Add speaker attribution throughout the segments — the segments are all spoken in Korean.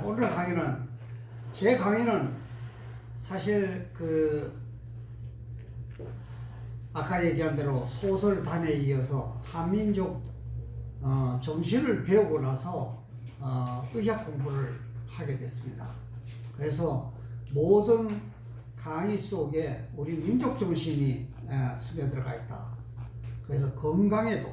Speaker 1: 오늘 강의는 제 강의는 사실 아까 얘기한 대로 소설단에 이어서 한민족 정신을 배우고 나서 의학 공부를 하게 됐습니다. 그래서 모든 강의 속에 우리 민족 정신이 스며들어가 있다. 그래서 건강에도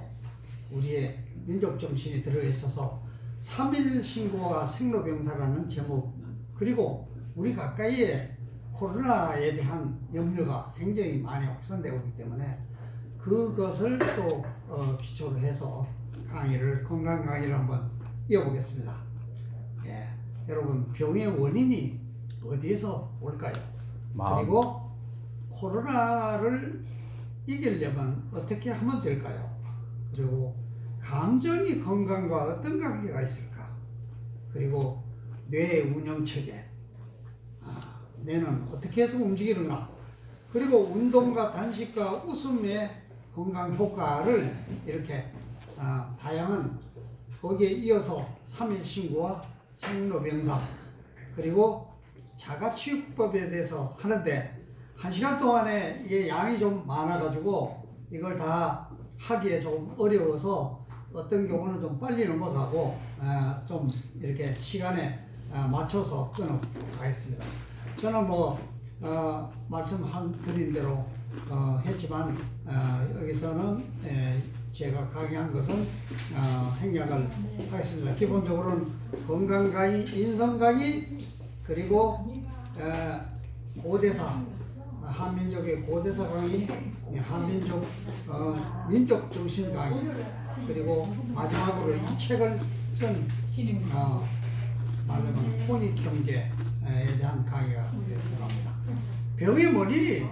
Speaker 1: 우리의 민족 정신이 들어있어서 3일 신고와 생로병사라는 제목, 그리고 우리 가까이에 코로나에 대한 염려가 굉장히 많이 확산되고 있기 때문에 그것을 또 기초로 해서 건강 강의를 한번 이어보겠습니다. 예, 여러분, 병의 원인이 어디에서 올까요? 그리고 코로나를 이기려면 어떻게 하면 될까요? 그리고 감정이 건강과 어떤 관계가 있을까? 그리고 뇌 운영 체계, 뇌는 어떻게 해서 움직이는가? 그리고 운동과 단식과 웃음의 건강 효과를 이렇게 다양한, 거기에 이어서 3일 신고와 생로병사, 그리고 자가치유법에 대해서 하는데 1시간 동안에 이게 양이 좀 많아가지고 이걸 다 하기에 좀 어려워서 어떤 경우는 좀 빨리 넘어가고 좀 이렇게 시간에 맞춰서 끊어가겠습니다. 저는 말씀드린 대로 했지만 여기서는 제가 강의한 것은 생략을 하겠습니다. 기본적으로는 건강 강의, 인성 강의, 그리고 고대사, 한민족의 고대사 강의, 한민족 민족 정신 강의, 그리고 마지막으로 이 책을 쓴 말하자면 홍익 경제에 대한 강의가 들어갑니다. 병의 원인이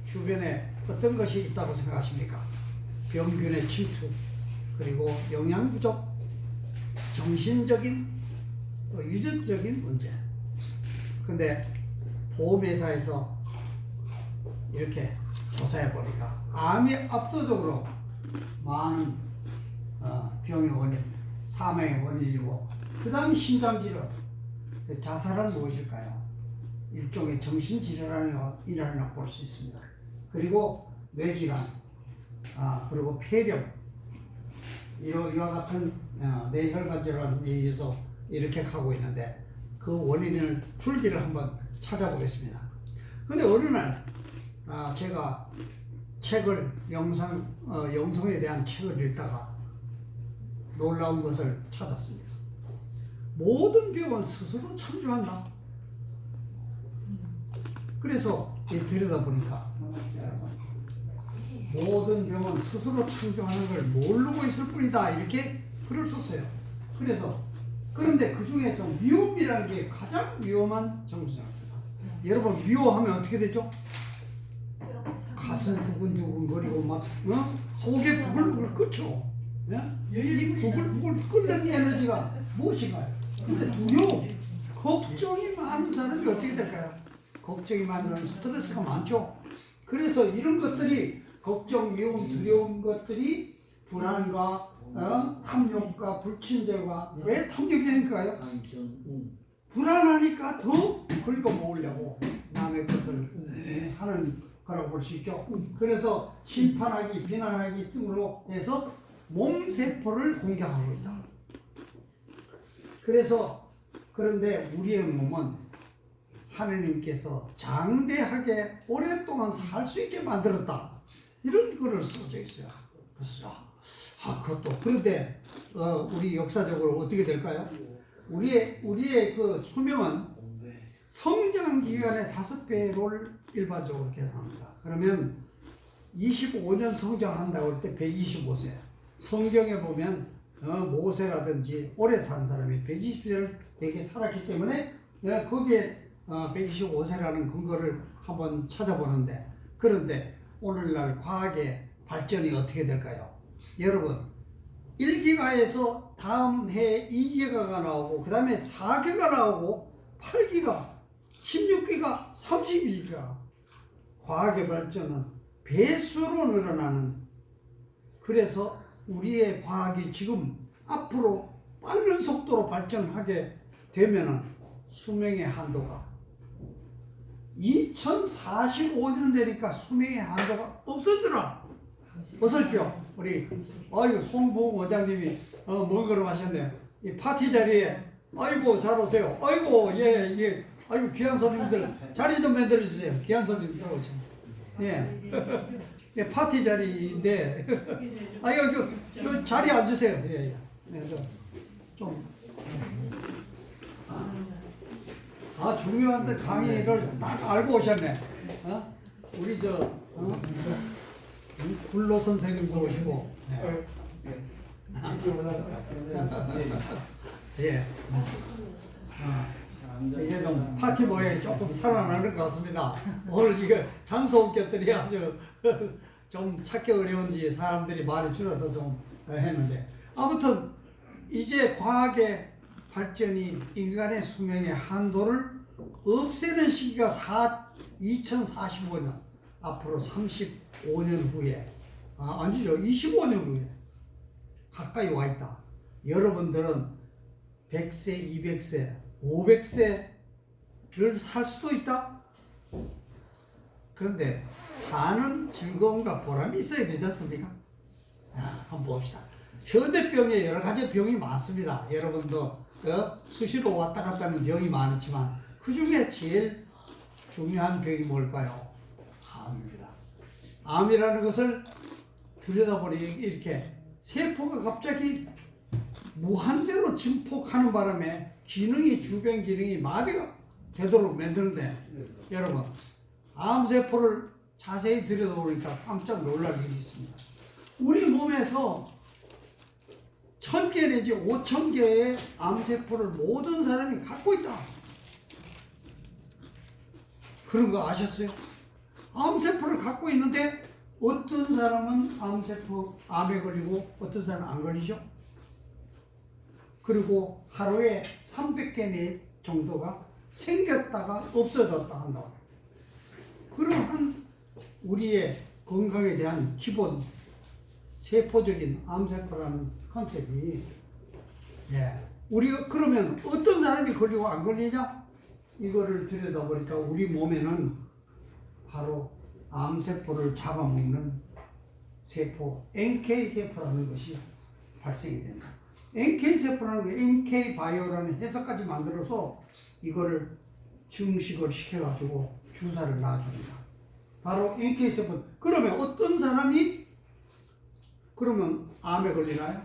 Speaker 1: 주변에 어떤 것이 있다고 생각하십니까? 병균의 침투, 그리고 영양 부족, 정신적인 또 유전적인 문제. 근데 보험회사에서 이렇게 조사해 보니까 암이 압도적으로 많은 병의 원인, 사망의 원인이고, 그 다음 심장질환, 자살은 무엇일까요? 일종의 정신질환이라고 볼 수 있습니다. 그리고 뇌질환, 그리고 폐렴, 이와 같은 뇌혈관 질환에 의해서 이렇게 가고 있는데 그 원인을 줄기를 한번 찾아보겠습니다. 근데 어느 날 제가 책을 영성에 대한 책을 읽다가 놀라운 것을 찾았습니다. 모든 병은 스스로 창조한다. 그래서 들여다보니까 모든 병은 스스로 창조하는 걸 모르고 있을 뿐이다, 이렇게 글을 썼어요. 그런데 그 중에서 미움이라는 게 가장 위험한 정신입니다. 여러분, 미워하면 어떻게 되죠? 가슴 두근두근거리고 막 속에 부글부글 끓죠. 이 부글부글 끓는 에너지가 무엇인가요? 근데 두려움, 걱정이 많은 사람이 어떻게 될까요? 걱정이 많은 사람은 스트레스가 많죠. 그래서 이런 것들이, 걱정, 미움, 두려운 것들이 불안과 탐욕과 불친절과, 왜 탐욕이 되니까요? 불안하니까 더 긁어 모으려고 남의 것을 하는 거라고 볼 수 있죠. 그래서 심판하기, 비난하기 등으로 해서 몸세포를 공격하고 있다. 그런데 우리의 몸은 하느님께서 장대하게 오랫동안 살 수 있게 만들었다, 이런 글을 써져 있어요. 그래서 그런데 우리 역사적으로 어떻게 될까요? 우리의 그 수명은 성장 기간의 5배를 일반적으로 계산합니다. 그러면 25년 성장한다고 할 때 125세. 성경에 보면 모세라든지 오래 산 사람이 120세를 되게 살았기 때문에 거기에 125세라는 근거를 한번 찾아보는데, 그런데 오늘날 과학의 발전이 어떻게 될까요? 여러분, 1기가에서 다음 해 2기가가 나오고, 그 다음에 4기가 나오고, 8기가, 16기가, 32기가. 과학의 발전은 배수로 늘어나는, 그래서 우리의 과학이 지금 앞으로 빠른 속도로 발전하게 되면은 수명의 한도가 2045년 되니까 수명의 한도가 없어지더라. 어서 오십시오. 우리 송보웅 원장님이 먼 걸음 하셨네요. 이 파티 자리에 아이고 잘 오세요. 아이고 예. 아이고 귀한 손님들 자리 좀 만들어 주세요. 귀한 손님 들어오세요. 예. 예, 파티 자리인데 아이고 요 자리 앉으세요. 예. 네, 좀 중요한데 강의를 딱 알고 오셨네. 우리 굴로 선생님도 오시고. 예. 이제 좀 파티 모양이 조금 살아나는 것 같습니다. 오늘 이거 장소 웃겼더니 아주 좀 찾기 어려운지 사람들이 많이 줄어서 좀 했는데, 아무튼 이제 과학의 발전이 인간의 수명의 한도를 없애는 시기가 2045년, 앞으로 35년 후에, 아니죠, 25년 후에 가까이 와 있다. 여러분들은 100세, 200세, 500세를 살 수도 있다. 그런데 사는 즐거움과 보람이 있어야 되지 않습니까? 한번 봅시다. 현대병에 여러 가지 병이 많습니다. 여러분도 수시로 왔다 갔다 하는 병이 많지만 그 중에 제일 중요한 병이 뭘까요? 암입니다. 암이라는 것을 들여다보니 이렇게 세포가 갑자기 무한대로 증폭하는 바람에 주변 기능이 마비가 되도록 만드는데, 여러분 암세포를 자세히 들여다보니까 깜짝 놀랄 일이 있습니다. 우리 몸에서 1000개 내지 5000개의 암세포를 모든 사람이 갖고 있다. 그런 거 아셨어요? 암세포를 갖고 있는데 어떤 사람은 암에 걸리고 어떤 사람은 안 걸리죠? 그리고 하루에 300개 정도가 생겼다가 없어졌다 한다. 그러한 우리의 건강에 대한 기본 세포적인 암세포라는 컨셉이, 우리가 그러면 어떤 사람이 걸리고 안 걸리냐? 이거를 들여다보니까 우리 몸에는 바로 암세포를 잡아먹는 세포, NK세포라는 것이 발생이 된다. NK세포라는 게 NK바이오라는 해석까지 만들어서 이거를 증식을 시켜가지고 주사를 놔줍니다. 바로 NK세포. 그러면 어떤 사람이 그러면 암에 걸리나요?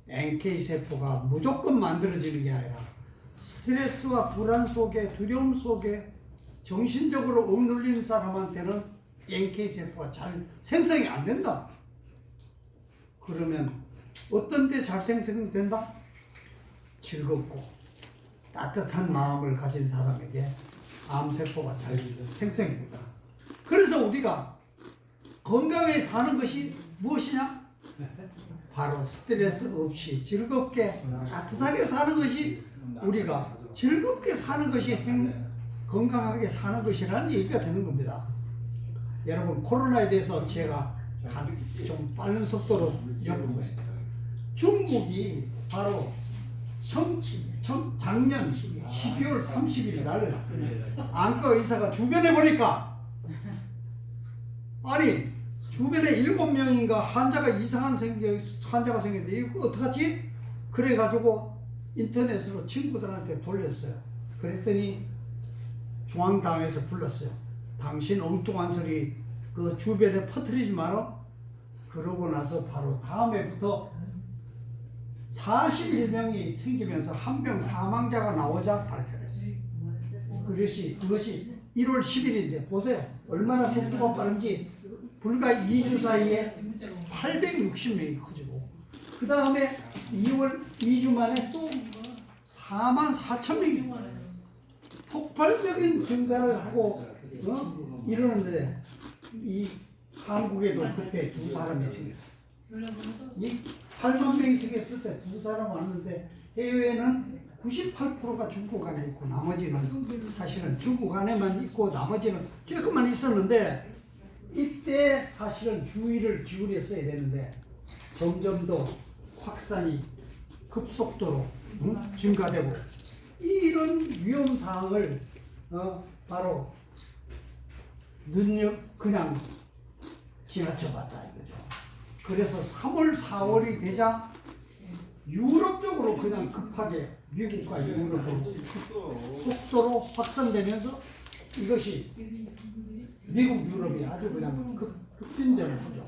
Speaker 1: NK세포가 무조건 만들어지는 게 아니라 스트레스와 불안 속에, 두려움 속에 정신적으로 억눌린 사람한테는 NK세포가 잘 생성이 안 된다. 그러면 어떤 때 잘 생성된다? 즐겁고 따뜻한 마음을 가진 사람에게 암세포가 잘 생성이 된다. 그래서 우리가 건강하게 사는 것이 무엇이냐? 바로 스트레스 없이 즐겁게 따뜻하게 사는 것이, 우리가 즐겁게 사는 것이 건강하게 사는 것이라는 얘기가 되는 겁니다. 여러분, 코로나에 대해서 제가 좀 빠른 속도로 엿보겠습니다. 중국이 바로 작년 12월 30일 날 안과 의사가 주변에 보니까, 아니 주변에 7명인가 환자가 환자가 생겼는데 이거 어떡하지? 그래가지고 인터넷으로 친구들한테 돌렸어요. 그랬더니 중앙당에서 불렀어요. 당신 엉뚱한 소리 그 주변에 퍼뜨리지 마라. 그러고 나서 바로 다음해부터 41명이 생기면서 한 명 사망자가 나오자 발표했어요. 그것이 1월 10일인데 보세요. 얼마나 속도가 빠른지. 불과 2주 사이에 860명이 커지고, 그 다음에 2주 만에 또 44,000명이 폭발적인 증가를 하고 이러는데, 이 한국에도 그때 2사람이 생겼어요. 이 8만 명이 생겼을 때 2사람 왔는데, 해외에는 98%가 중국 안에 있고 나머지는 사실은 중국 안에만 있고 나머지는 조금만 있었는데, 이때 사실은 주의를 기울였어야 되는데 점점 더 확산이 급속도로 증가되고 이런 위험 사항을 바로 그냥 지나쳐봤다 이거죠. 그래서 3월, 4월이 되자 유럽 쪽으로 그냥 급하게 미국과 유럽으로 속도로 확산되면서 이것이 미국, 유럽이 아주 그냥 급진전을 하죠.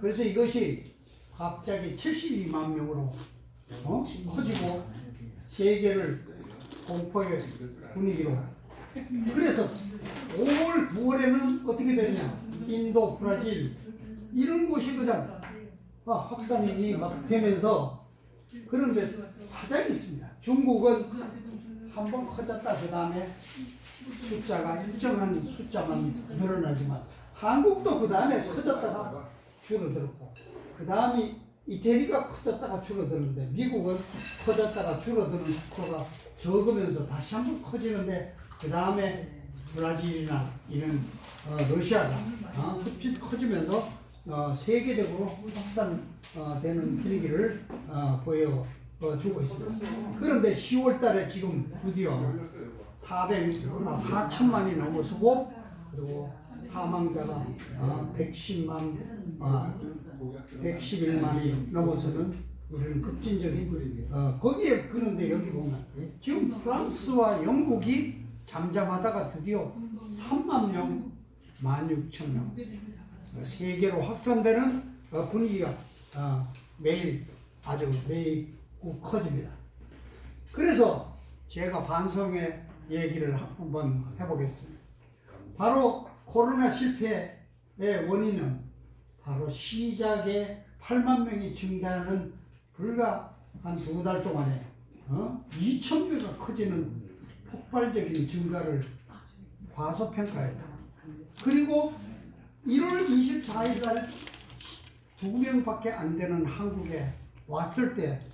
Speaker 1: 그래서 이것이 갑자기 72만 명으로 커지고 세계를 공포의 분위기로. 그래서 5월, 9월에는 어떻게 되느냐? 인도, 브라질 이런 곳이 그냥 확산이 막 되면서 그런데 파장이 있습니다. 중국은 한번 커졌다 그 다음에 숫자가 일정한 숫자만 늘어나지만 한국도 그 다음에 커졌다가 줄어들었고 그 다음에 이태리가 커졌다가 줄어드는데 미국은 커졌다가 줄어드는 속도가 적으면서 다시 한번 커지는데 그 다음에 브라질이나 이런 러시아가 급진 커지면서 세계적으로 확산되는 분위기를 보여주고 있습니다. 그런데 10월 달에 지금 드디어 4천만이 넘어서고 그리고 사망자가 111만이 넘어서는 이런 급진적인 거기에 그런데 여기 보면 지금 프랑스와 영국이 잠잠하다가 드디어 3만 명, 16,000명 세계로 확산되는 분위기가 매일 커집니다. 그래서 제가 반성의 얘기를 한번 해보겠습니다. 바로 코로나 실패의 원인은 바로 시작에 8만 명이 증가하는 불과 한 2달 동안에 2,000배가 커지는 폭발적인 증가를 과소평가했다. 그리고 1월 24일 날 2명밖에 안 되는 한국에 왔을 때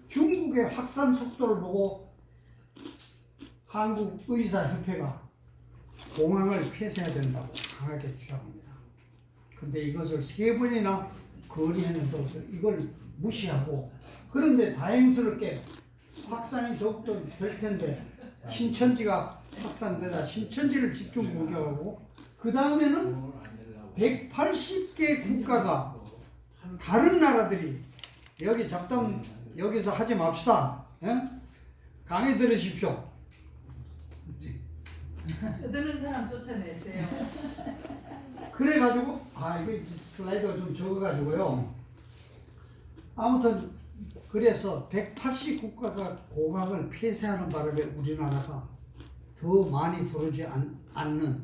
Speaker 1: 중국의 확산 속도를 보고 한국의사협회가 공항을 폐쇄해야 된다고 강하게 주장합니다. 근데 이것을 3번이나 건의했는데도 이걸 무시하고 그런데 다행스럽게 확산이 더욱더 될 텐데 신천지가 확산되다 신천지를 집중 공격하고 그 다음에는 180개 국가가 다른 나라들이 여기 잡담 여기서 하지 맙시다. 예? 강의 들으십시오.
Speaker 2: 떠드는 사람 쫓아내세요.
Speaker 1: 그래가지고 이거 슬라이드가 좀 적어가지고요. 아무튼 그래서 180국가가 공항을 폐쇄하는 바람에 우리나라가 더 많이 들어오지 않는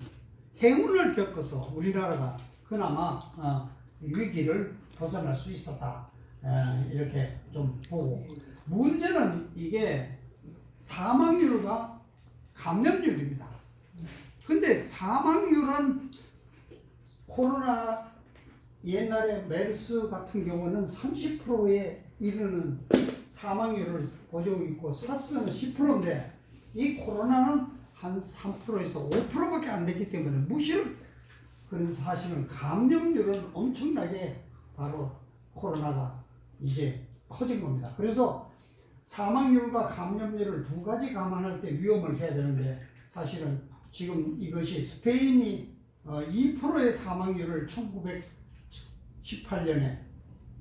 Speaker 1: 행운을 겪어서 우리나라가 그나마 위기를 벗어날 수 있었다. 이렇게 좀 보고 문제는 이게 사망률과 감염률입니다. 근데 사망률은 코로나 옛날에 메르스 같은 경우는 30%에 이르는 사망률을 보여주고 있고 사스는 10%인데 이 코로나는 한 3%에서 5%밖에 안 됐기 때문에 무시를 그런 사실은 감염률은 엄청나게 바로 코로나가 이제 커진 겁니다. 그래서 사망률과 감염률을 두 가지 감안할 때 위험을 해야 되는데 사실은 지금 이것이 스페인이 2%의 사망률을 1918년에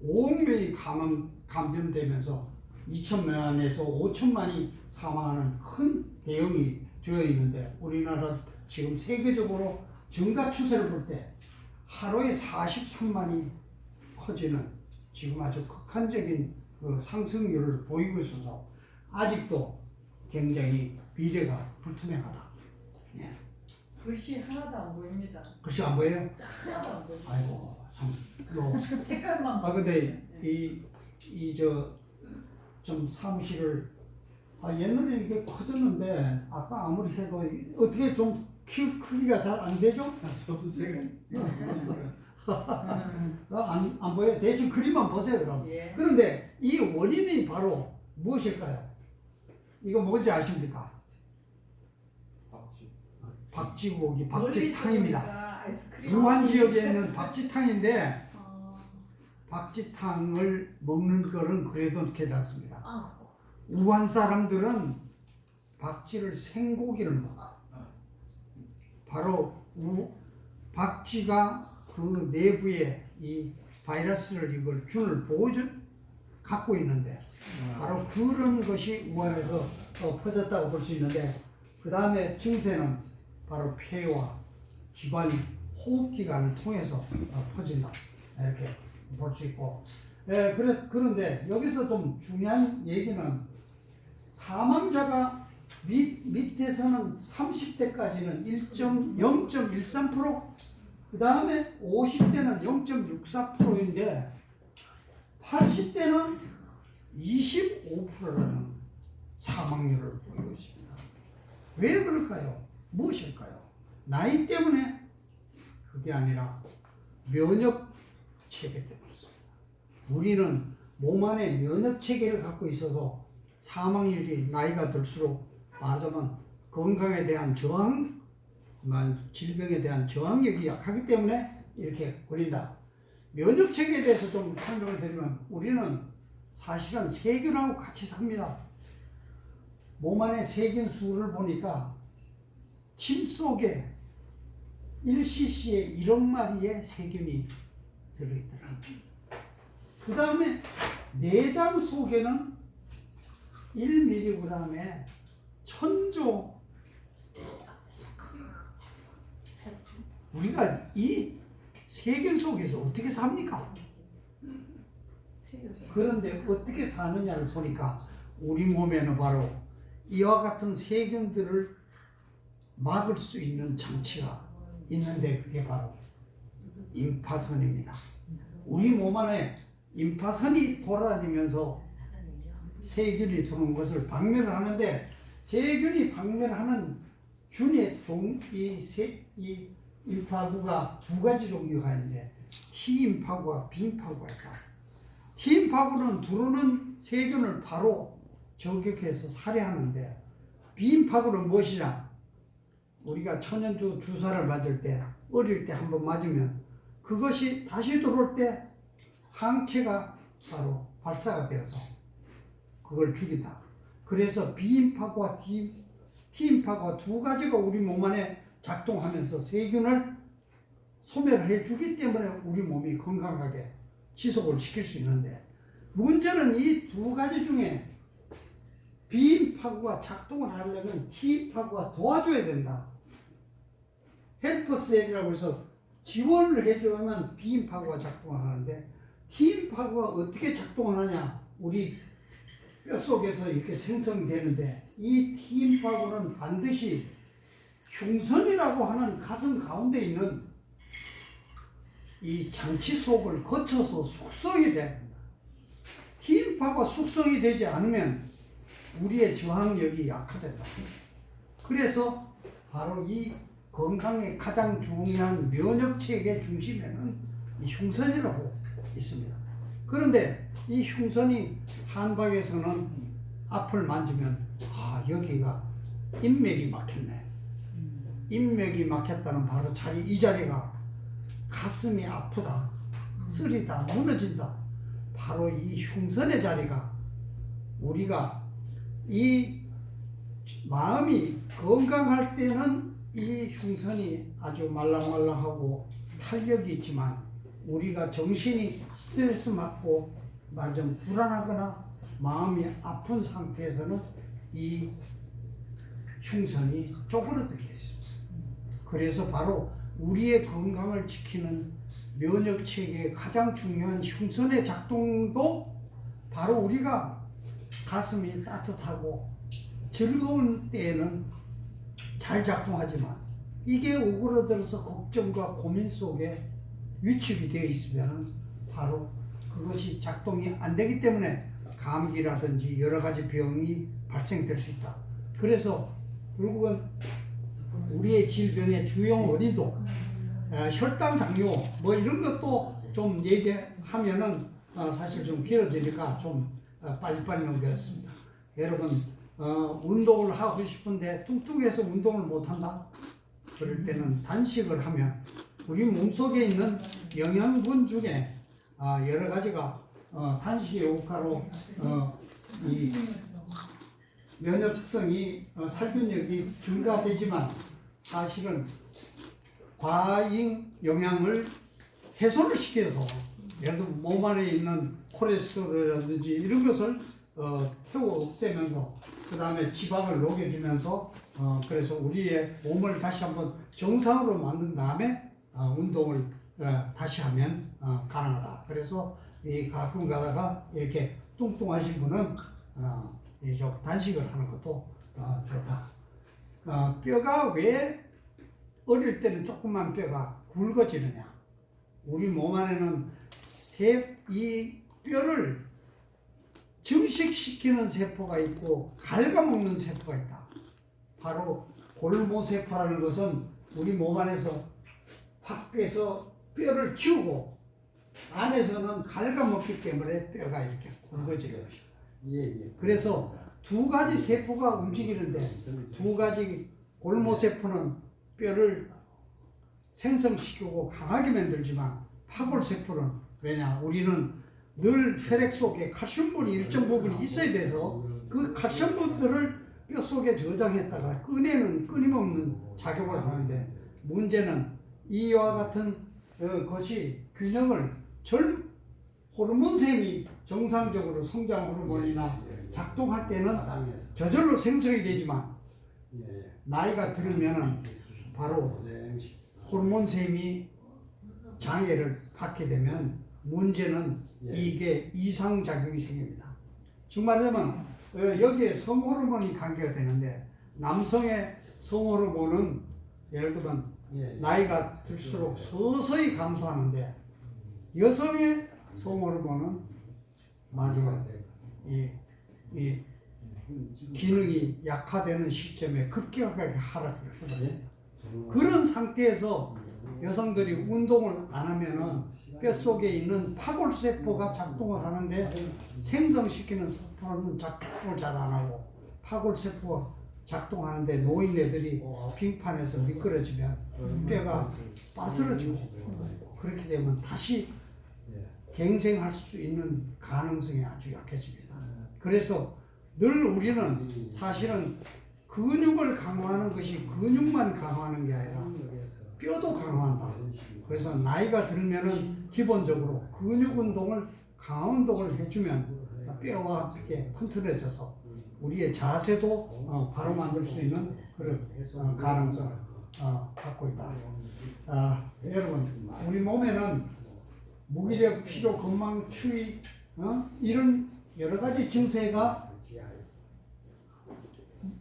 Speaker 1: 5억 명이 감염되면서 2천만에서 5천만이 사망하는 큰 대형이 되어 있는데 우리나라 지금 세계적으로 증가 추세를 볼 때 하루에 43만이 커지는 지금 아주 극한적인 그 상승률을 보이고 있어서 아직도 굉장히 미래가 불투명하다. 예.
Speaker 2: 글씨 하나도 안 보입니다.
Speaker 1: 글씨 안 보여요?
Speaker 2: 하나도 안 보입니다.
Speaker 1: 아이고 참.
Speaker 2: 색깔만.
Speaker 1: 근데 좀 사무실을 옛날에 이렇게 커졌는데 아까 아무리 해도 어떻게 좀 크기가 잘 안 되죠?
Speaker 3: 저도 제가
Speaker 1: 안 보여요? 대충 그림만 보세요 그럼.
Speaker 2: 예.
Speaker 1: 그런데 이 원인이 바로 무엇일까요? 이거 뭔지 아십니까? 박쥐고기, 박쥐탕입니다.
Speaker 2: 아이스크림
Speaker 1: 유한 지역에 있는 박쥐탕인데 박지탕을 먹는 거는 그래도 괜찮습니다.
Speaker 2: 아,
Speaker 1: 우한 사람들은 박쥐를 생고기를 먹어. 바로 박쥐가 그 내부에 이 바이러스를 이걸 균을 갖고 있는데 바로 그런 것이 우한에서 퍼졌다고 볼 수 있는데 그 다음에 증세는 바로 폐와 기관, 호흡기관을 통해서 퍼진다 이렇게 볼 수 있고 그런데 여기서 좀 중요한 얘기는 사망자가 밑에서는 30대까지는 0.13%, 그 다음에 50대는 0.64%인데 80대는 25%라는 사망률을 보이고 있습니다. 왜 그럴까요? 무엇일까요? 나이 때문에? 그게 아니라 면역 체계 때문이었습니다. 우리는 몸 안에 면역 체계를 갖고 있어서 사망률이 나이가 들수록 말하자면 건강에 대한 저항, 질병에 대한 저항력이 약하기 때문에 이렇게 걸린다. 면역 체계에 대해서 좀 설명을 드리면 우리는 사실은 세균하고 같이 삽니다. 몸 안에 세균 수를 보니까 침 속에 1cc에 1억 마리의 세균이 들어있더라고요. 그 다음에 내장 속에는 1mg에 1000조. 우리가 이 세균 속에서 어떻게 삽니까? 그런데 어떻게 사느냐를 보니까 우리 몸에는 바로 이와 같은 세균들을 막을 수 있는 장치가 있는데 그게 바로 임파선입니다. 우리 몸 안에 임파선이 돌아다니면서 세균이 들어온 것을 박멸을 하는데 세균이 박멸하는 균의 이 임파구가 두 가지 종류가 있는데 T임파구와 B임파구가 있다. T임파구는 들어오는 세균을 바로 저격해서 살해하는데 B임파구는 무엇이냐? 우리가 천연두 주사를 맞을 때 어릴 때 한번 맞으면 그것이 다시 들어올 때 항체가 바로 발사가 되어서 그걸 죽인다. 그래서 B임파구와 T임파구가 두 가지가 우리 몸 안에 작동하면서 세균을 소멸해 주기 때문에 우리 몸이 건강하게 지속을 시킬 수 있는데 문제는 이 두 가지 중에 B임파구가 작동을 하려면 T임파구가 도와줘야 된다. 헬퍼셀이라고 해서 지원을 해줘야만 B임파구가 작동을 하는데 T임파구가 어떻게 작동하느냐 우리 뼛속에서 이렇게 생성되는데 이 T임파구는 반드시 흉선이라고 하는 가슴 가운데 있는 이 장치 속을 거쳐서 숙성이 돼야 된다. T임파구가 숙성이 되지 않으면 우리의 저항력이 약화된다. 그래서 바로 이 건강의 가장 중요한 면역체계 중심에는 이 흉선이라고 있습니다. 그런데 이 흉선이 한방에서는 앞을 만지면 여기가 인맥이 막혔네. 인맥이 막혔다는 바로 이 자리가 가슴이 아프다, 쓰리다, 무너진다. 바로 이 흉선의 자리가 우리가 이 마음이 건강할 때는 이 흉선이 아주 말랑말랑하고 탄력이 있지만 우리가 정신이 스트레스 받고 좀 불안하거나 마음이 아픈 상태에서는 이 흉선이 쪼그러들게 있습니다. 그래서 바로 우리의 건강을 지키는 면역체계의 가장 중요한 흉선의 작동도 바로 우리가 가슴이 따뜻하고 즐거운 때에는 잘 작동하지만 이게 오그러들어서 걱정과 고민 속에 위축이 되어 있으면 바로 그것이 작동이 안 되기 때문에 감기라든지 여러 가지 병이 발생될 수 있다. 그래서 결국은 우리의 질병의 주요 원인도 혈당, 당뇨 뭐 이런 것도 좀 얘기하면은 사실 좀 길어지니까 좀 빨리빨리 넘겼습니다. 여러분 운동을 하고 싶은데 뚱뚱해서 운동을 못한다? 그럴 때는 단식을 하면 우리 몸속에 있는 영양분 중에 여러 가지가 단식의 효과로 이 면역성이 살균력이 증가되지만 사실은 과잉 영양을 해소를 시켜서 예를 들어 몸 안에 있는 콜레스테롤이라든지 이런 것을 태워 없애면서 그 다음에 지방을 녹여주면서 그래서 우리의 몸을 다시 한번 정상으로 만든 다음에 운동을 다시 하면 가능하다. 그래서 가끔 가다가 이렇게 뚱뚱하신 분은 좀 단식을 하는 것도 좋다. 뼈가 왜 어릴 때는 조금만 뼈가 굵어지느냐? 우리 몸 안에는 이 뼈를 증식시키는 세포가 있고 갉아먹는 세포가 있다. 바로 골모세포라는 것은 우리 몸 안에서 밖에서 뼈를 키우고 안에서는 갉아먹기 때문에 뼈가 이렇게 굵어지는 것입니다. 그래서 두 가지 세포가 움직이는데 두 가지 골모세포는 뼈를 생성시키고 강하게 만들지만 파골세포는 왜냐? 우리는 늘 혈액 속에 칼슘분이 일정 부분이 있어야 돼서 그 칼슘분들을 뼈 속에 저장했다가 꺼내는 끊임없는 작용을 하는데 문제는 이와 같은 것이 균형을 호르몬샘이 정상적으로 성장 호르몬이나 작동할 때는 저절로 생성이 되지만 나이가 들면은 바로 호르몬샘이 장애를 받게 되면 문제는 이게 이상작용이 생깁니다. 즉 말하자면 여기에 성호르몬이 관계가 되는데 남성의 성호르몬은 예를 들면 나이가 들수록 서서히 감소하는데 여성의 성호르몬은 마지막 이 기능이 약화되는 시점에 급격하게 하락을 해버려요. 그런 상태에서 여성들이 운동을 안 하면은 뼛속에 있는 파골세포가 작동을 하는데 생성시키는 세포는 작동을 잘 안 하고 파골세포가 작동하는데 노인네들이 빙판에서 미끄러지면 뼈가 빠스러지고 그렇게 되면 다시 갱생할 수 있는 가능성이 아주 약해집니다. 그래서 늘 우리는 사실은 근육을 강화하는 것이 근육만 강화하는 게 아니라 뼈도 강화한다. 그래서 나이가 들면은 기본적으로 근육 운동을 강화 운동을 해주면 뼈가 이렇게 튼튼해져서 우리의 자세도 바로 만들 수 있는 그런 가능성을 갖고 있다. 여러분 우리 몸에는 무기력, 피로, 건망, 추위 이런 여러 가지 증세가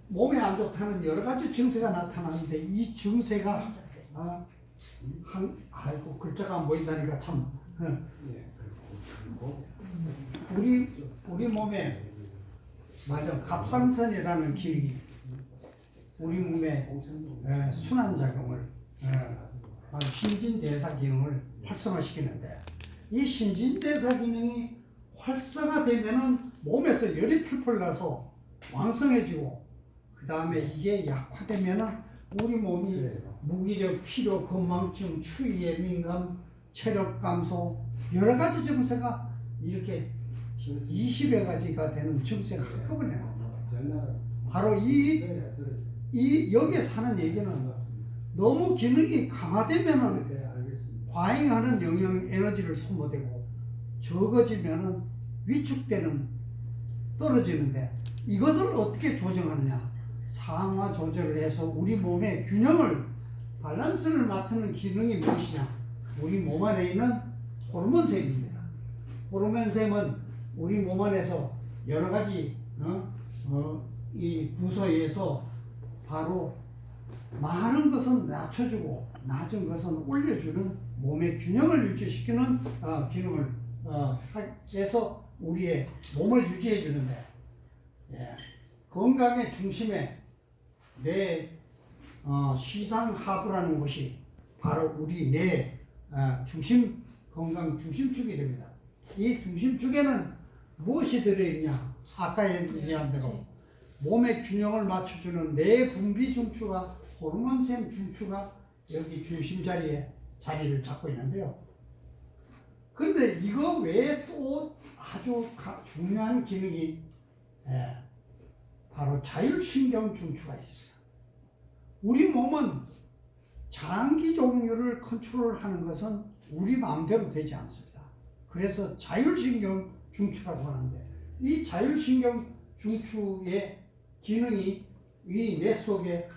Speaker 1: 몸에 안 좋다는 여러 가지 증세가 나타나는데 이 증세가 아이고 글자가 안 보인다니까 참 우리 몸에 맞아 갑상선이라는 기능이 우리 몸에 순환 작용을 신진대사 기능을 활성화시키는데 이 신진대사 기능이 활성화되면은 몸에서 열이 풀풀 나서 왕성해지고 그 다음에 이게 약화되면은 우리 몸이 무기력, 피로, 건망증, 추위에 민감, 체력 감소 여러 가지 증세가 이렇게 20여 가지가 되는 증세가 한꺼번에 나타나요. 바로 여기에 사는 얘기는 너무 기능이 강화되면은 과잉하는 영양 에너지를 소모되고 적어지면은 위축되는 떨어지는데 이것을 어떻게 조정하느냐? 상하 조절을 해서 우리 몸의 균형을 밸런스를 맡는 기능이 무엇이냐? 우리 몸 안에 있는 호르몬샘입니다. 호르몬샘은 우리 몸 안에서 여러 가지 이 부서에서 바로 많은 것은 낮춰주고 낮은 것은 올려주는 몸의 균형을 유지시키는 기능을 해서 우리의 몸을 유지해 주는데 건강의 중심에 내 시상하부라는 것이 바로 우리 내 중심 건강 중심축이 됩니다. 이 중심축에는 무엇이 들어있냐? 아까 얘기한 대로 몸의 균형을 맞춰주는 내 분비 중추가 호르몬샘 중추가 여기 중심 자리에 자리를 잡고 있는데요. 근데 이거 외에 또 아주 중요한 기능이 바로 자율신경 중추가 있습니다. 우리 몸은 장기 종류를 컨트롤하는 것은 우리 마음대로 되지 않습니다. 그래서 자율신경 중추라고 하는데 이 자율신경 중추의 기능이 이 뇌 속에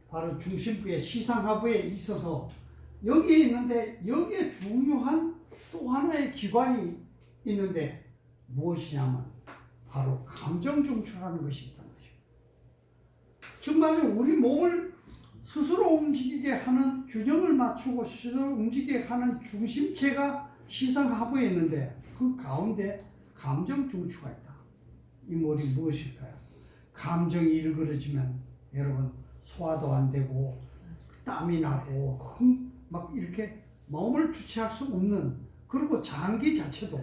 Speaker 1: 바로 중심부의 시상하부에 있어서 여기에 있는데 여기에 중요한 또 하나의 기관이 있는데 무엇이냐면 바로 감정중추라는 것이 있다는 것입니다. 정말 우리 몸을 스스로 움직이게 하는 균형을 맞추고 스스로 움직이게 하는 중심체가 시상하부에 있는데 그 가운데 감정중추가 있다. 이 말이 무엇일까요? 감정이 일그러지면 여러분 소화도 안 되고 땀이 나고 막 이렇게 마음을 주체할 수 없는 그리고 장기 자체도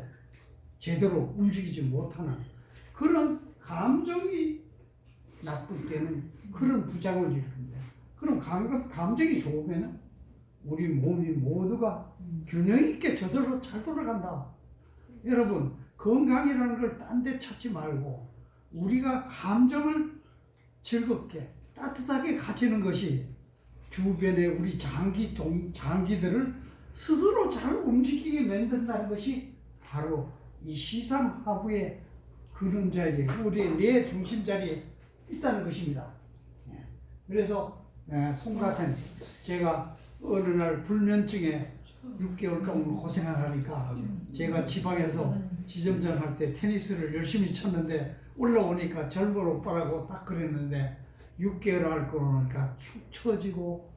Speaker 1: 제대로 움직이지 못하는 그런 감정이 나쁠 때는 그런 부작용을 일으킵니다. 그럼 감정이 좋으면 우리 몸이 모두가 균형 있게 저절로 잘 돌아간다. 여러분 건강이라는 걸 딴 데 찾지 말고 우리가 감정을 즐겁게 따뜻하게 가지는 것이 주변에 우리 장기들을 스스로 잘 움직이게 만든다는 것이 바로 이 시상하부의 그런 자리에 우리의 뇌 중심 자리에 있다는 것입니다. 그래서 송가생 제가 어느 날 불면증에 6개월 동안 고생을 하니까 제가 지방에서 지점장 할 때 테니스를 열심히 쳤는데 올라오니까 젊은 오빠라고 딱 그랬는데 6개월 할 거니까 축 처지고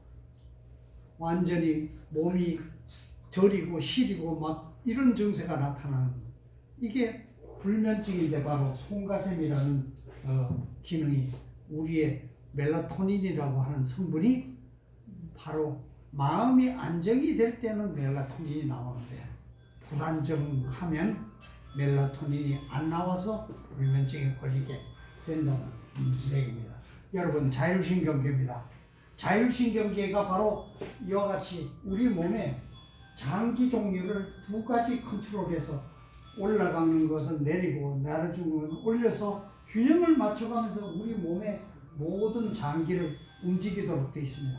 Speaker 1: 완전히 몸이 저리고 시리고 막 이런 증세가 나타나는 이게 불면증인데 바로 송가sem이라는 기능이 우리의 멜라토닌이라고 하는 성분이 바로 마음이 안정이 될 때는 멜라토닌이 나오는데 불안정하면 멜라토닌이 안 나와서 불면증에 걸리게 된다는 얘기입니다. 여러분 자율신경계입니다. 자율신경계가 바로 이와 같이 우리 몸에 장기 종류를 두 가지 컨트롤해서 올라가는 것은 내리고 내려주는 것은 올려서 균형을 맞춰가면서 우리 몸의 모든 장기를 움직이도록 되어 있습니다.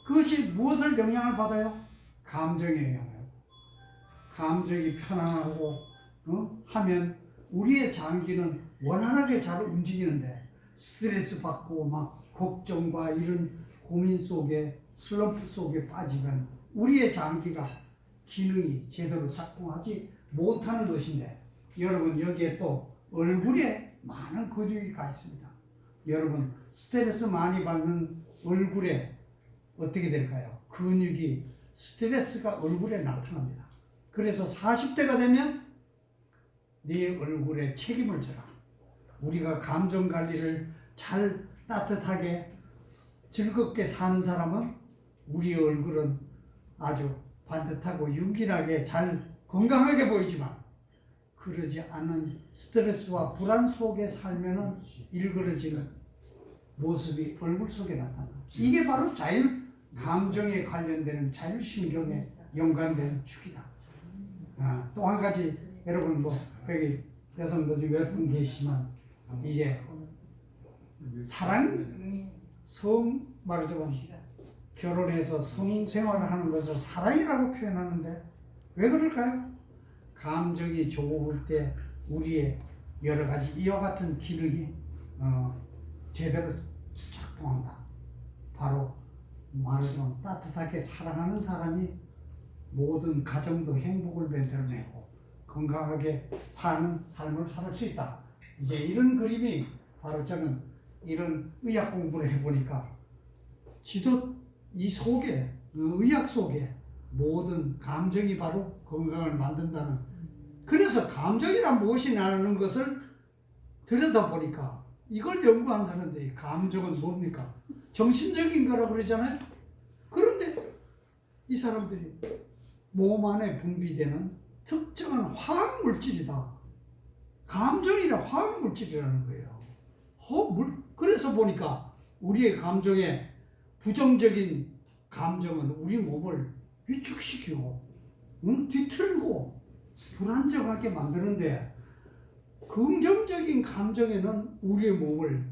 Speaker 1: 그것이 무엇을 영향을 받아요? 감정의 영향을. 감정이 편안하고 하면 우리의 장기는 원활하게 잘 움직이는데 스트레스 받고 막 걱정과 이런 고민 속에 슬럼프 속에 빠지면 우리의 장기가 기능이 제대로 작동하지 못하는 것인데 여러분 여기에 또 얼굴에 많은 근육이 가 있습니다. 여러분 스트레스 많이 받는 얼굴에 어떻게 될까요? 근육이 스트레스가 얼굴에 나타납니다. 그래서 40대가 되면 네 얼굴에 책임을 져라. 우리가 감정 관리를 잘 따뜻하게 즐겁게 사는 사람은 우리 얼굴은 아주 반듯하고 윤기나게 잘 건강하게 보이지만 그러지 않은 스트레스와 불안 속에 살면은 일그러지는 모습이 얼굴 속에 나타나. 이게 바로 감정에 관련되는 자율신경에 연관되는 축이다. 또 한 가지 여러분 여기 여성분들이 몇 분 계시지만 이제 말하자면 결혼해서 성생활을 하는 것을 사랑이라고 표현하는데 왜 그럴까요? 감정이 좋을 때 우리의 여러 가지 이와 같은 기능이 제대로 작동한다. 바로 말하자면 따뜻하게 사랑하는 사람이 모든 가정도 행복을 만들어내고 건강하게 사는 삶을 살 수 있다. 이제 이런 그림이 바로 저는 이런 의학 공부를 해보니까 이 속에 의학 속에 모든 감정이 바로 건강을 만든다는 그래서 감정이란 무엇이냐는 것을 들여다보니까 이걸 연구한 사람들이 감정은 뭡니까? 정신적인 거라고 그러잖아요. 그런데 이 사람들이 몸 안에 분비되는 특정한 화학물질이다. 감정이란 화학물질이라는 거예요. 그래서 보니까 우리의 감정에 부정적인 감정은 우리 몸을 위축시키고 뒤틀고 불안정하게 만드는데 긍정적인 감정에는 우리의 몸을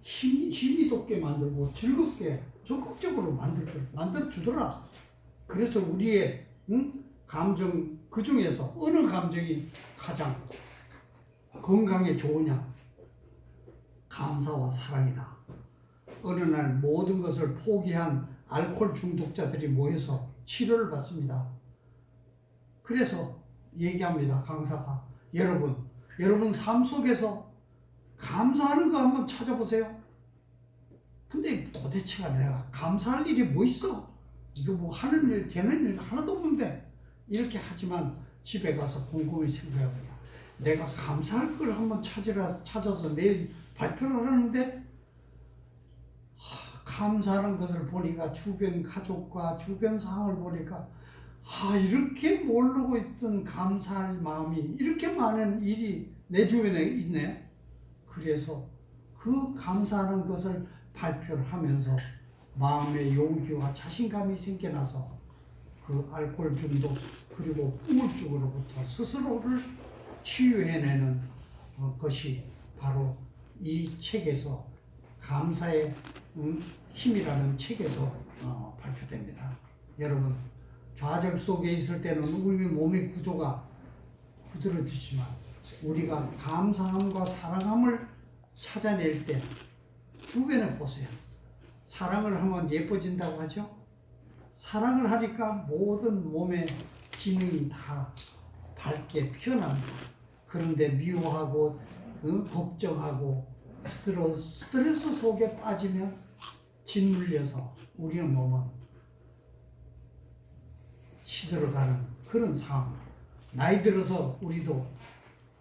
Speaker 1: 힘이 돋게 만들고 즐겁게 적극적으로 만들어 주더라. 그래서 우리의 감정 그 중에서 어느 감정이 가장 건강에 좋으냐? 감사와 사랑이다. 어느 날 모든 것을 포기한 알코올 중독자들이 모여서 치료를 받습니다. 그래서 얘기합니다. 강사가 여러분 삶 속에서 감사하는 거 한번 찾아보세요. 근데 도대체가 내가 감사할 일이 뭐 있어? 이거 뭐 하는 일 되는 일 하나도 없는데 이렇게 하지만 집에 가서 곰곰이 생각해봅니다. 내가 감사할 걸 한번 찾아서 내일 발표를 하는데 감사하는 것을 보니까 주변 가족과 주변 상황을 보니까 이렇게 모르고 있던 감사할 마음이 이렇게 많은 일이 내 주변에 있네. 그래서 그 감사하는 것을 발표를 하면서 마음의 용기와 자신감이 생겨나서 그 알코올 중독 그리고 우울증으로부터 스스로를 치유해내는 것이 바로 이 책에서 감사의 힘이라는 책에서 발표됩니다. 여러분 좌절 속에 있을 때는 우리 몸의 구조가 구드러지지만 우리가 감사함과 사랑함을 찾아낼 때 주변에 보세요. 사랑을 하면 예뻐진다고 하죠. 사랑을 하니까 모든 몸의 기능이 다 밝게 피어납니다. 그런데 미워하고 걱정하고 스트레스 속에 빠지면 짓눌려서 우리의 몸은 시들어가는 그런 상황. 나이 들어서 우리도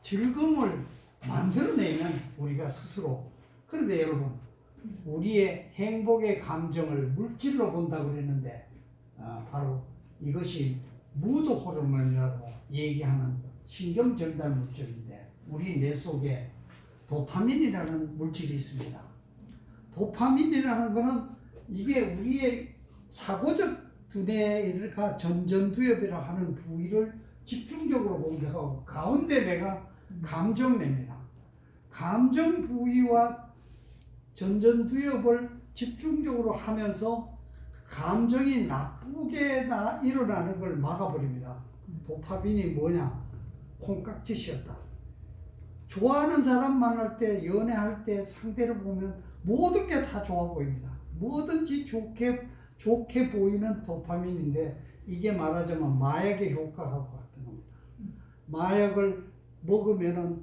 Speaker 1: 즐거움을 만들어내면 우리가 스스로. 그런데 여러분 우리의 행복의 감정을 물질로 본다고 그랬는데 바로 이것이 무드 호르몬이라고 얘기하는 신경전달 물질인데 우리 뇌 속에 도파민이라는 물질이 있습니다. 도파민이라는 것은 이게 우리의 사고적 두뇌가 전전두엽이라 하는 부위를 집중적으로 공격하고 가운데 내가 감정뇌입니다. 감정 부위와 전전두엽을 집중적으로 하면서 감정이 나쁘게 일어나는 걸 막아버립니다. 도파민이 뭐냐? 콩깍지시였다. 좋아하는 사람 만날 때, 연애할 때 상대를 보면 모든 게 다 좋아 보입니다. 뭐든지 좋게 보이는 도파민인데 이게 말하자면 마약의 효과하고 같은 겁니다. 마약을 먹으면은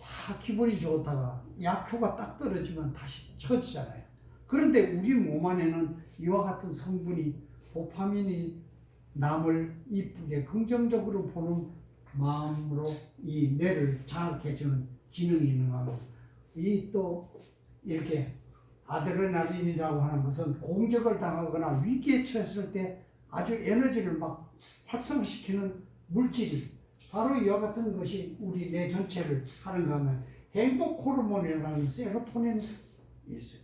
Speaker 1: 다 기분이 좋다가 약효가 딱 떨어지면 다시 처지잖아요. 그런데 우리 몸 안에는 이와 같은 성분이 도파민이 남을 이쁘게 긍정적으로 보는 마음으로 이 뇌를 자극해주는 기능이 있는 거고, 이 또 이렇게 아드레날린이라고 하는 것은 공격을 당하거나 위기에 처했을 때 아주 에너지를 막 활성시키는 물질이 바로 이와 같은 것이 우리 뇌 전체를 하는가 하면 행복 호르몬이라는 세로토닌이 있어요.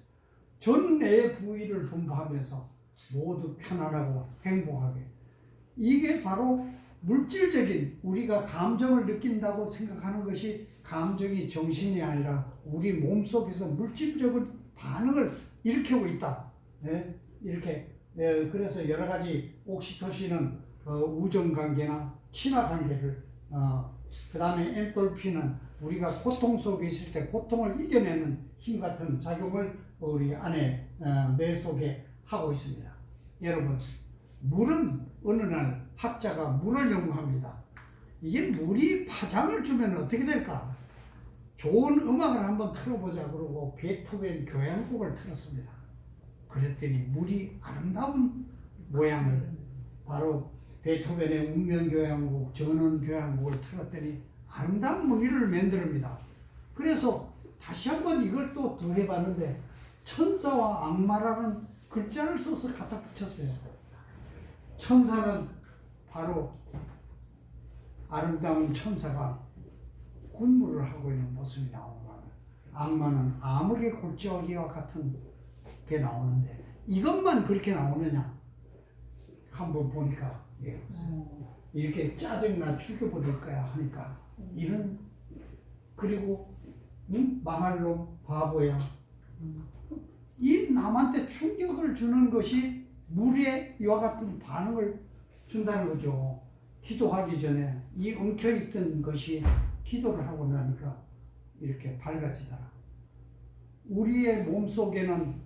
Speaker 1: 전 뇌 부위를 분포하면서 모두 편안하고 행복하게. 이게 바로 물질적인 우리가 감정을 느낀다고 생각하는 것이 감정이 정신이 아니라 우리 몸속에서 물질적인 반응을 일으키고 있다. 네? 이렇게 그래서 여러 가지 옥시토신은 우정관계나 친화관계를 그 다음에 엔돌핀은 우리가 고통 속에 있을 때 고통을 이겨내는 힘 같은 작용을 우리 안에 뇌 속에 하고 있습니다. 여러분 물은 어느 날 학자가 물을 연구합니다. 이게 물이 파장을 주면 어떻게 될까? 좋은 음악을 한번 틀어보자 그러고 베토벤 교향곡을 틀었습니다. 그랬더니 물이 아름다운 모양을 바로 베토벤의 운명교향곡, 전원교향곡을 틀었더니 아름다운 무기를 만듭니다. 그래서 다시 한번 이걸 또 더해봤는데 천사와 악마라는 글자를 써서 갖다 붙였어요. 천사는 바로 아름다운 천사가 군무를 하고 있는 모습이 나오는 거예요. 악마는 암흑의 골짜기와 같은 게 나오는데 이것만 그렇게 나오느냐? 한번 보니까 이렇게 짜증나 죽여버릴 거야 하니까 이런 그리고 망할 놈 바보야. 이 남한테 충격을 주는 것이 물에 이와 같은 반응을 준다는 거죠. 기도하기 전에 이 엉켜있던 것이 기도를 하고 나니까 이렇게 밝아지더라. 우리의 몸속에는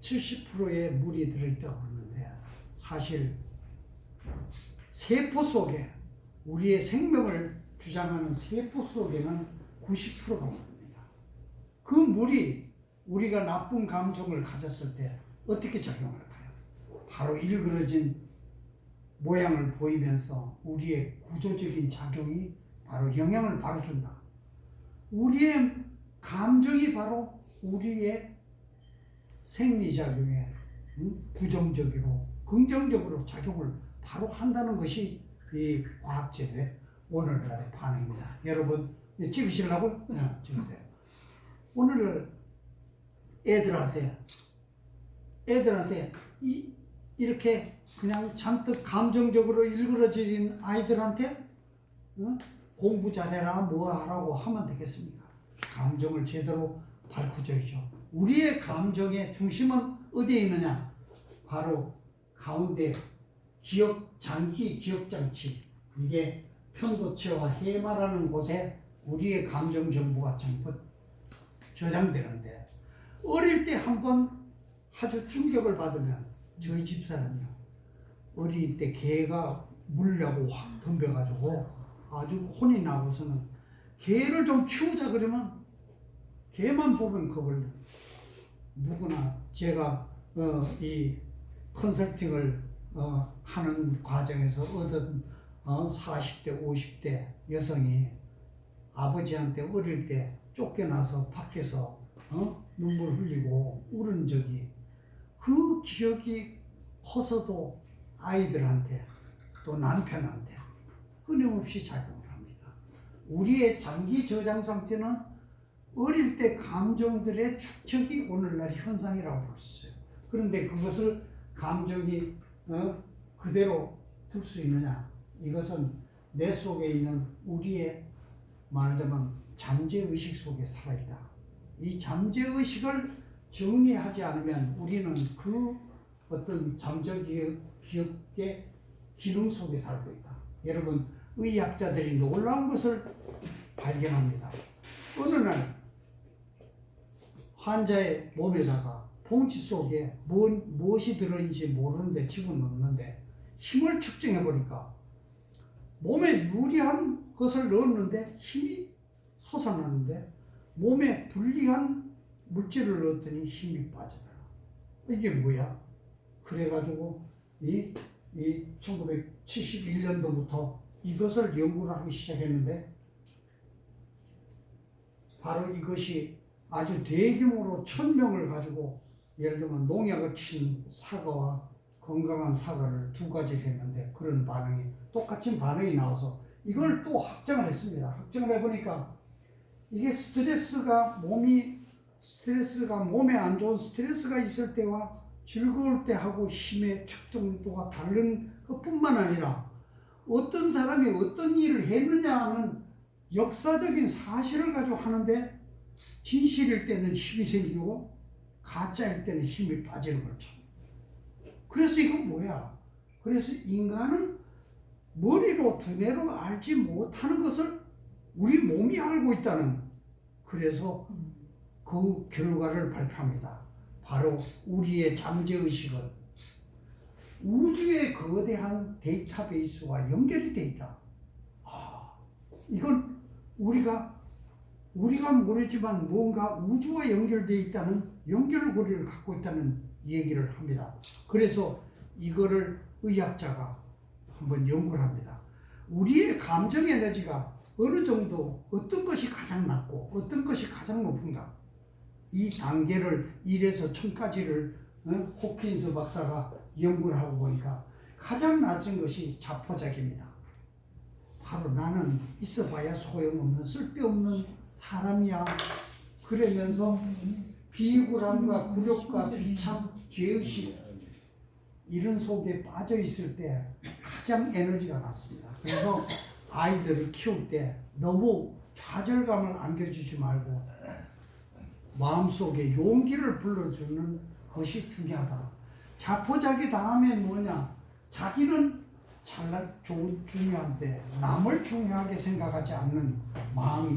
Speaker 1: 70%의 물이 들어있다고 그러는데 사실 세포 속에 우리의 생명을 주장하는 세포 속에는 90%가 물입니다. 그 물이 우리가 나쁜 감정을 가졌을 때 어떻게 작용할까요? 바로 일그러진 모양을 보이면서 우리의 구조적인 작용이 바로 영향을 바로 준다. 우리의 감정이 바로 우리의 생리작용에 부정적으로 긍정적으로 작용을 바로 한다는 것이 이 과학적의 오늘날의 반응입니다. 여러분 찍으시려고? 네, 찍으세요. 오늘 애들한테 이렇게 그냥 잔뜩 감정적으로 일그러진 아이들한테 공부 잘해라 뭐 하라고 하면 되겠습니까? 감정을 제대로 밝혀줘야죠. 우리의 감정의 중심은 어디에 있느냐? 바로 가운데 장기 기억장치, 이게 편도체와 해마라는 곳에 우리의 감정 정보가 전부 저장되는데, 어릴 때 한번 아주 충격을 받으면, 저희 집사람이요, 어릴 때 개가 물려고 확 덤벼가지고 아주 혼이 나고서는 개를 좀 키우자 그러면 개만 보면 겁을 내요. 누구나 제가 이 컨설팅을 하는 과정에서 얻은 40대 50대 여성이 아버지한테 어릴 때 쫓겨나서 밖에서 눈물 흘리고 울은 적이, 그 기억이 커서도 아이들한테 또 남편한테 끊임없이 작용을 합니다. 우리의 장기 저장 상태는 어릴 때 감정들의 축적이 오늘날 현상이라고 볼 수 있어요. 그런데 그것을 감정이 그대로 둘 수 있느냐? 이것은 내 속에 있는 우리의 말하자면 잠재의식 속에 살아있다. 이 잠재의식을 정리하지 않으면 우리는 그 어떤 잠재기억의 기능 속에 살고 있다. 여러분, 의학자들이 놀라운 것을 발견합니다. 어느 날 환자의 몸에다가 봉지 속에 무엇이 들어있는지 모르는데 집어넣는데 힘을 측정해 보니까 몸에 유리한 것을 넣었는데 힘이 솟아났는데, 몸에 불리한 물질을 넣었더니 힘이 빠지더라. 이게 뭐야? 그래가지고 이 1971년도부터 이것을 연구를 하기 시작했는데, 바로 이것이 아주 대규모로 1000명을 가지고, 예를 들면 농약을 친 사과와 건강한 사과를 두 가지를 했는데 그런 반응이, 똑같은 반응이 나와서 이걸 또 확정을 했습니다. 확정을 해보니까 이게 스트레스가 몸에 안 좋은 스트레스가 있을 때와 즐거울 때 하고 힘의 측정도가 다른 것뿐만 아니라 어떤 사람이 어떤 일을 했느냐는 역사적인 사실을 가지고 하는데, 진실일 때는 힘이 생기고 가짜일 때는 힘이 빠지는 거죠. 그래서 이건 뭐야? 그래서 인간은 머리로 두뇌로 알지 못하는 것을 우리 몸이 알고 있다는, 그래서 그 결과를 발표합니다. 바로 우리의 잠재의식은 우주의 거대한 데이터베이스와 연결이 되어 있다. 이건 우리가 모르지만 뭔가 우주와 연결되어 있다는 연결고리를 갖고 있다는 얘기를 합니다. 그래서 이거를 의학자가 한번 연구를 합니다. 우리의 감정 에너지가 어느 정도, 어떤 것이 가장 낮고 어떤 것이 가장 높은가, 이 단계를 1에서 1000까지를 호킨스 박사가 연구를 하고 보니까 가장 낮은 것이 자포자기입니다. 바로 나는 있어봐야 소용없는 쓸데없는 사람이야. 그러면서 비굴함과 굴욕과 비참, 죄의식, 이런 속에 빠져 있을 때 가장 가장 에너지가 났습니다. 그래서 아이들을 키울 때 너무 좌절감을 안겨주지 말고 마음속에 용기를 불러주는 것이 중요하다. 자포자기 다음에 뭐냐? 자기는 잘난 중요한데 남을 중요하게 생각하지 않는 마음이